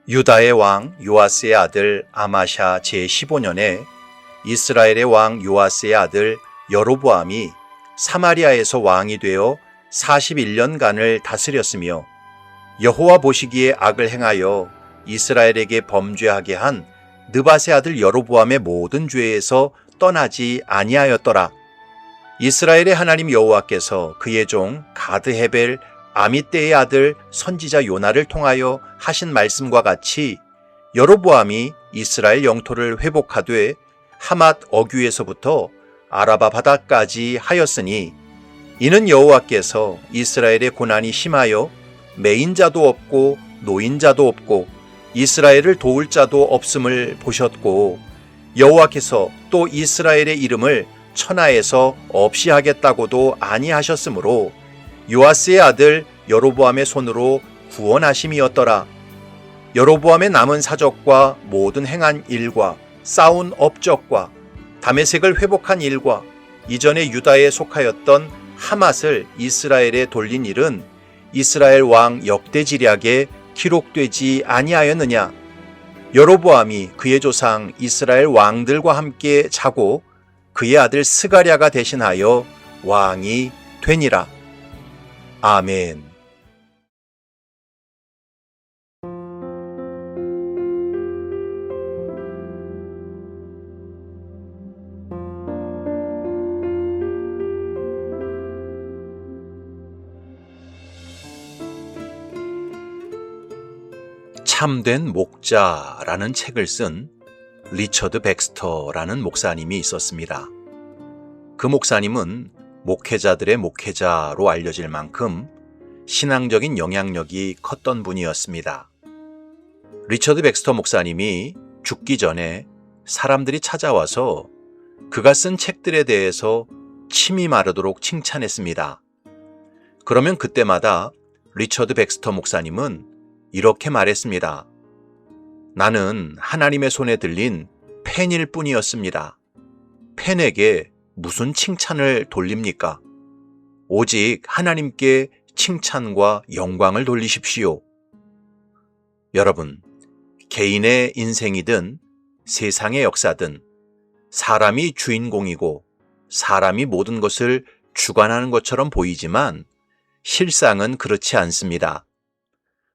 유다의 왕 요아스의 아들 아마샤 제15년에 이스라엘의 왕 요아스의 아들 여로보암이 사마리아에서 왕이 되어 41년간을 다스렸으며 여호와 보시기에 악을 행하여 이스라엘에게 범죄하게 한 느밧의 아들 여로보암의 모든 죄에서 떠나지 아니하였더라. 이스라엘의 하나님 여호와께서 그의 종 가드 헤벨 아미떼의 아들 선지자 요나를 통하여 하신 말씀과 같이 여로보암이 이스라엘 영토를 회복하되 하맛 어귀에서부터 아라바 바다까지 하였으니 이는 여호와께서 이스라엘의 고난이 심하여 매인자도 없고 노인자도 없고 이스라엘을 도울 자도 없음을 보셨고 여호와께서 또 이스라엘의 이름을 천하에서 없이 하겠다고도 아니하셨으므로 요아스의 아들 여로보암의 손으로 구원하심이었더라. 여로보암의 남은 사적과 모든 행한 일과 쌓은 업적과 다메섹을 회복한 일과 이전에 유다에 속하였던 하맛을 이스라엘에 돌린 일은 이스라엘 왕 역대지략에 기록되지 아니하였느냐. 여로보암이 그의 조상 이스라엘 왕들과 함께 자고 그의 아들 스가랴가 대신하여 왕이 되니라. 아멘. 참된 목자라는 책을 쓴 리처드 백스터라는 목사님이 있었습니다. 그 목사님은 목회자들의 목회자로 알려질 만큼 신앙적인 영향력이 컸던 분이었습니다. 리처드 백스터 목사님이 죽기 전에 사람들이 찾아와서 그가 쓴 책들에 대해서 침이 마르도록 칭찬했습니다. 그러면 그때마다 리처드 백스터 목사님은 이렇게 말했습니다. 나는 하나님의 손에 들린 펜일 뿐이었습니다. 펜에게 무슨 칭찬을 돌립니까? 오직 하나님께 칭찬과 영광을 돌리십시오. 여러분, 개인의 인생이든 세상의 역사든 사람이 주인공이고 사람이 모든 것을 주관하는 것처럼 보이지만 실상은 그렇지 않습니다.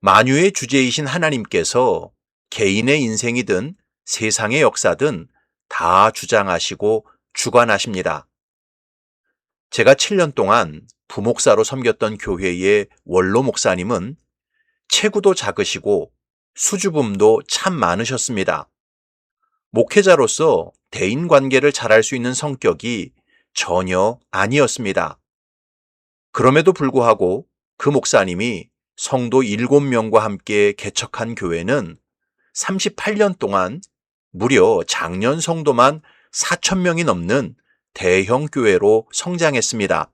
만유의 주제이신 하나님께서 개인의 인생이든 세상의 역사든 다 주장하시고 주관하십니다. 제가 7년 동안 부목사로 섬겼던 교회의 원로 목사님은 체구도 작으시고 수줍음도 참 많으셨습니다. 목회자로서 대인관계를 잘할 수 있는 성격이 전혀 아니었습니다. 그럼에도 불구하고 그 목사님이 성도 7명과 함께 개척한 교회는 38년 동안 무려 장년 성도만 4,000명이 넘는 대형 교회로 성장했습니다.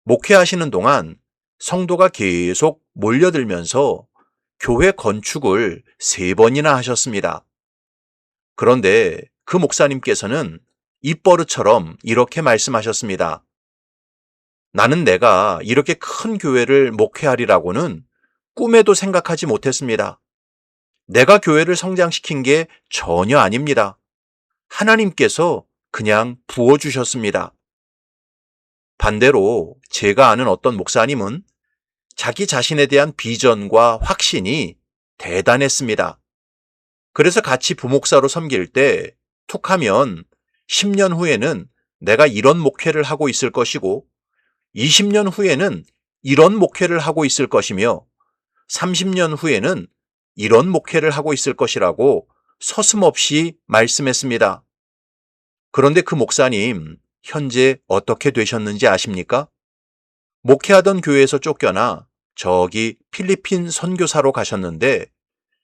목회하시는 동안 성도가 계속 몰려들면서 교회 건축을 3번이나 하셨습니다. 그런데 그 목사님께서는 입버릇처럼 이렇게 말씀하셨습니다. 나는 내가 이렇게 큰 교회를 목회하리라고는 꿈에도 생각하지 못했습니다. 내가 교회를 성장시킨 게 전혀 아닙니다. 하나님께서 그냥 부어주셨습니다. 반대로 제가 아는 어떤 목사님은 자기 자신에 대한 비전과 확신이 대단했습니다. 그래서 같이 부목사로 섬길 때 툭하면 10년 후에는 내가 이런 목회를 하고 있을 것이고 20년 후에는 이런 목회를 하고 있을 것이며 30년 후에는 이런 목회를 하고 있을 것이라고 서슴없이 말씀했습니다. 그런데 그 목사님 현재 어떻게 되셨는지 아십니까? 목회하던 교회에서 쫓겨나 저기 필리핀 선교사로 가셨는데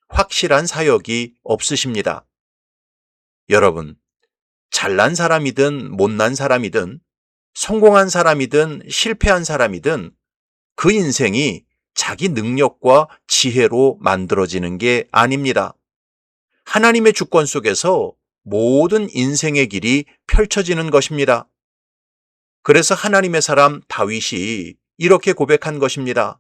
확실한 사역이 없으십니다. 여러분, 잘난 사람이든 못난 사람이든 성공한 사람이든 실패한 사람이든 그 인생이 자기 능력과 지혜로 만들어지는 게 아닙니다. 하나님의 주권 속에서 모든 인생의 길이 펼쳐지는 것입니다. 그래서 하나님의 사람 다윗이 이렇게 고백한 것입니다.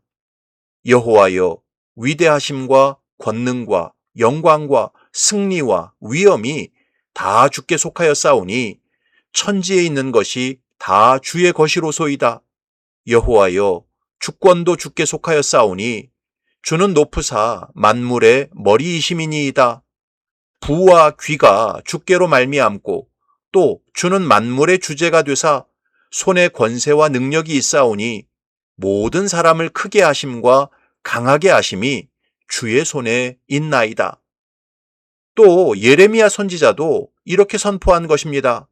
여호와여, 위대하심과 권능과 영광과 승리와 위엄이 다 주께 속하였사오니 천지에 있는 것이 다 주의 것이로소이다. 여호와여, 주권도 주께 속하였사오니 주는 높으사 만물의 머리이심이니이다. 부와 귀가 주께로 말미암고 또 주는 만물의 주제가 되사 손에 권세와 능력이 있사오니 모든 사람을 크게 하심과 강하게 하심이 주의 손에 있나이다. 또 예레미야 선지자도 이렇게 선포한 것입니다.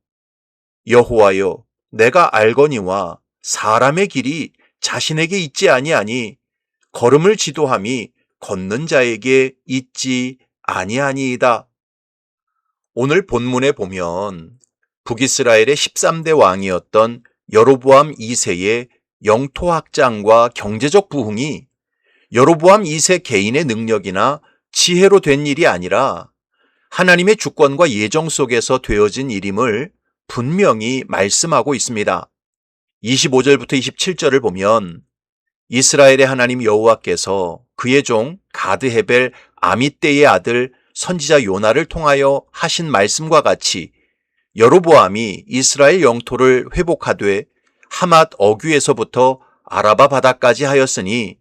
여호와여, 내가 알거니와 사람의 길이 자신에게 있지 아니하니 걸음을 지도함이 걷는 자에게 있지 아니하니이다. 오늘 본문에 보면 북이스라엘의 13대 왕이었던 여로보암 2세의 영토 확장과 경제적 부흥이 여로보암 2세 개인의 능력이나 지혜로 된 일이 아니라 하나님의 주권과 예정 속에서 되어진 일임을 분명히 말씀하고 있습니다. 25절부터 27절을 보면 이스라엘의 하나님 여호와께서 그의 종 가드헤벨 아미떼의 아들 선지자 요나를 통하여 하신 말씀과 같이 여로보암이 이스라엘 영토를 회복하되 하맛 어귀에서부터 아라바 바다까지 하였으니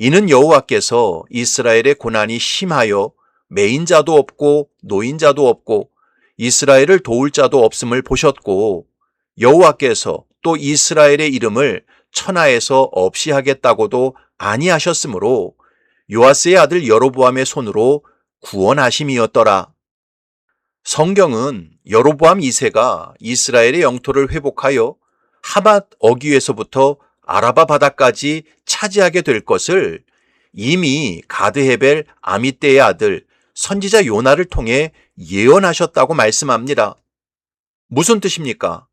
이는 여호와께서 이스라엘의 고난이 심하여 매인 자도 없고 노인 자도 없고 이스라엘을 도울 자도 없음을 보셨고 여호와께서 또 이스라엘의 이름을 천하에서 없이 하겠다고도 아니하셨으므로 요아스의 아들 여로보암의 손으로 구원하심이었더라. 성경은 여로보암 2세가 이스라엘의 영토를 회복하여 하맛 어귀에서부터 아라바 바다까지 차지하게 될 것을 이미 가드헤벨 아미떼의 아들 선지자 요나를 통해 예언하셨다고 말씀합니다. 무슨 뜻입니까?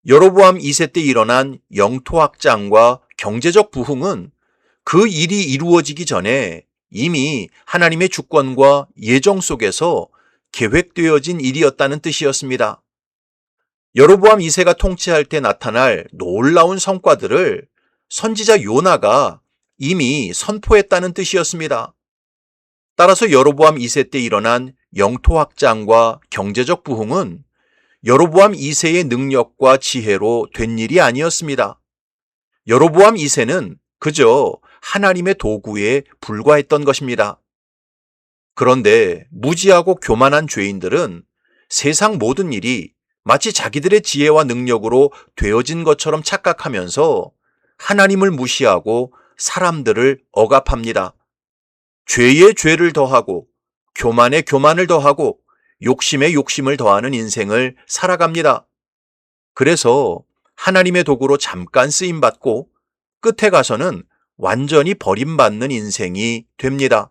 여로보암 2세 때 일어난 영토 확장과 경제적 부흥은 그 일이 이루어지기 전에 이미 하나님의 주권과 예정 속에서 계획되어진 일이었다는 뜻이었습니다. 여로보암 2세가 통치할 때 나타날 놀라운 성과들을 선지자 요나가 이미 선포했다는 뜻이었습니다. 따라서 여로보암 2세 때 일어난 영토 확장과 경제적 부흥은 여로보암 2세의 능력과 지혜로 된 일이 아니었습니다. 여로보암 2세는 그저 하나님의 도구에 불과했던 것입니다. 그런데 무지하고 교만한 죄인들은 세상 모든 일이 마치 자기들의 지혜와 능력으로 되어진 것처럼 착각하면서 하나님을 무시하고 사람들을 억압합니다. 죄에 죄를 더하고 교만에 교만을 더하고 욕심에 욕심을 더하는 인생을 살아갑니다. 그래서 하나님의 도구로 잠깐 쓰임받고 끝에 가서는 완전히 버림받는 인생이 됩니다.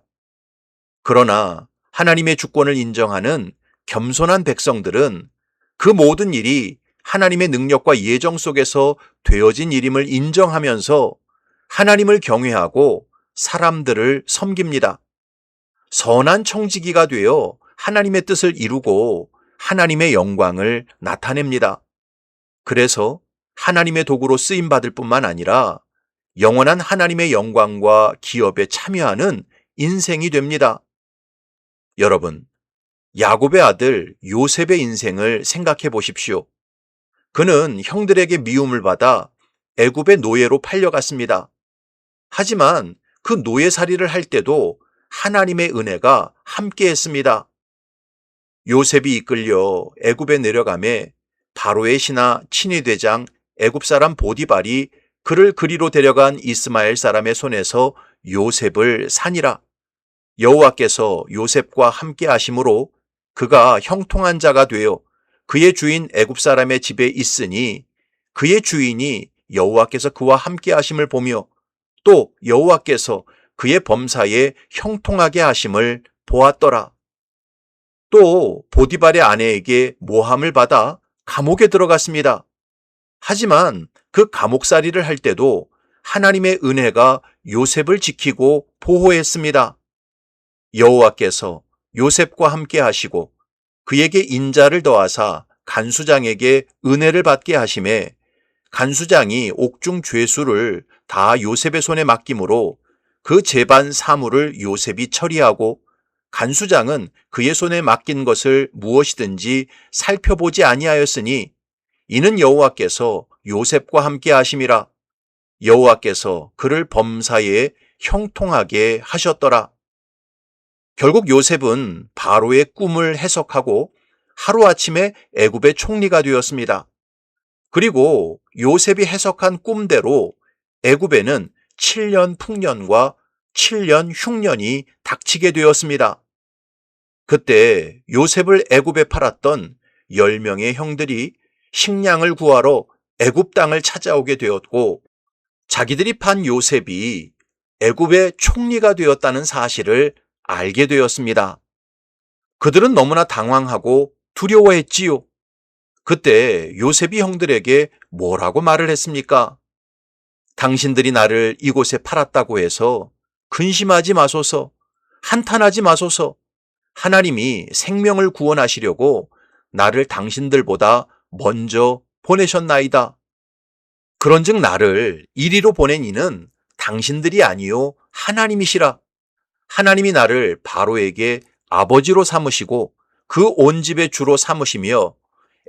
그러나 하나님의 주권을 인정하는 겸손한 백성들은 그 모든 일이 하나님의 능력과 예정 속에서 되어진 일임을 인정하면서 하나님을 경외하고 사람들을 섬깁니다. 선한 청지기가 되어 하나님의 뜻을 이루고 하나님의 영광을 나타냅니다. 그래서 하나님의 도구로 쓰임받을 뿐만 아니라 영원한 하나님의 영광과 기업에 참여하는 인생이 됩니다. 여러분, 야곱의 아들 요셉의 인생을 생각해 보십시오. 그는 형들에게 미움을 받아 애굽의 노예로 팔려갔습니다. 하지만 그 노예살이를 할 때도 하나님의 은혜가 함께했습니다. 요셉이 이끌려 애굽에 내려가매 바로의 신하 친위대장 애굽 사람 보디발이 그를 그리로 데려간 이스마엘 사람의 손에서 요셉을 산이라. 여호와께서 요셉과 함께 하심으로 그가 형통한 자가 되어 그의 주인 애굽 사람의 집에 있으니 그의 주인이 여호와께서 그와 함께 하심을 보며 또 여호와께서 그의 범사에 형통하게 하심을 보았더라. 또 보디발의 아내에게 모함을 받아 감옥에 들어갔습니다. 하지만 그 감옥살이를 할 때도 하나님의 은혜가 요셉을 지키고 보호했습니다. 여호와께서 요셉과 함께 하시고 그에게 인자를 더하사 간수장에게 은혜를 받게 하심에 간수장이 옥중 죄수를 다 요셉의 손에 맡김으로 그 재반 사물을 요셉이 처리하고 간수장은 그의 손에 맡긴 것을 무엇이든지 살펴보지 아니하였으니 이는 여호와께서 요셉과 함께 하심이라. 여호와께서 그를 범사에 형통하게 하셨더라. 결국 요셉은 바로의 꿈을 해석하고 하루아침에 애굽의 총리가 되었습니다. 그리고 요셉이 해석한 꿈대로 애굽에는 7년 풍년과 7년 흉년이 닥치게 되었습니다. 그때 요셉을 애굽에 팔았던 10명의 형들이 식량을 구하러 애굽 땅을 찾아오게 되었고, 자기들이 판 요셉이 애굽의 총리가 되었다는 사실을 알게 되었습니다. 그들은 너무나 당황하고 두려워했지요. 그때 요셉이 형들에게 뭐라고 말을 했습니까? 당신들이 나를 이곳에 팔았다고 해서 근심하지 마소서, 한탄하지 마소서. 하나님이 생명을 구원하시려고 나를 당신들보다 먼저 보내셨나이다. 그런즉 나를 이리로 보낸 이는 당신들이 아니요 하나님이시라. 하나님이 나를 바로에게 아버지로 삼으시고 그 온 집의 주로 삼으시며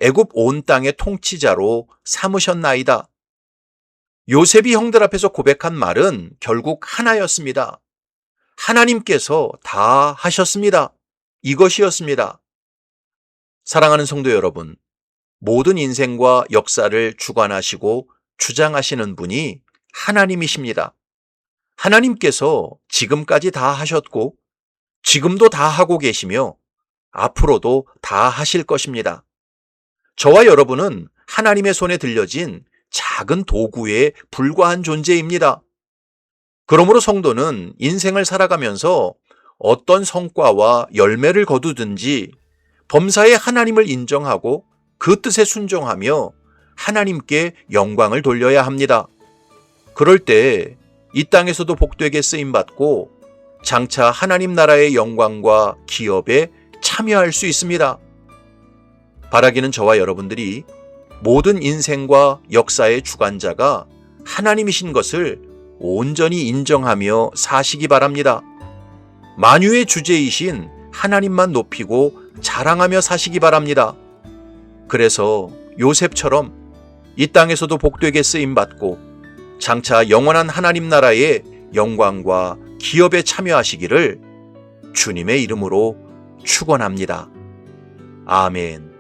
애굽 온 땅의 통치자로 삼으셨나이다. 요셉이 형들 앞에서 고백한 말은 결국 하나였습니다. 하나님께서 다 하셨습니다. 이것이었습니다. 사랑하는 성도 여러분, 모든 인생과 역사를 주관하시고 주장하시는 분이 하나님이십니다. 하나님께서 지금까지 다 하셨고 지금도 다 하고 계시며 앞으로도 다 하실 것입니다. 저와 여러분은 하나님의 손에 들려진 작은 도구에 불과한 존재입니다. 그러므로 성도는 인생을 살아가면서 어떤 성과와 열매를 거두든지 범사에 하나님을 인정하고 그 뜻에 순종하며 하나님께 영광을 돌려야 합니다. 그럴 때 이 땅에서도 복되게 쓰임받고 장차 하나님 나라의 영광과 기업에 참여할 수 있습니다. 바라기는 저와 여러분들이 모든 인생과 역사의 주관자가 하나님이신 것을 온전히 인정하며 사시기 바랍니다. 만유의 주제이신 하나님만 높이고 자랑하며 사시기 바랍니다. 그래서 요셉처럼 이 땅에서도 복되게 쓰임받고 장차 영원한 하나님 나라의 영광과 기업에 참여하시기를 주님의 이름으로 축원합니다. 아멘.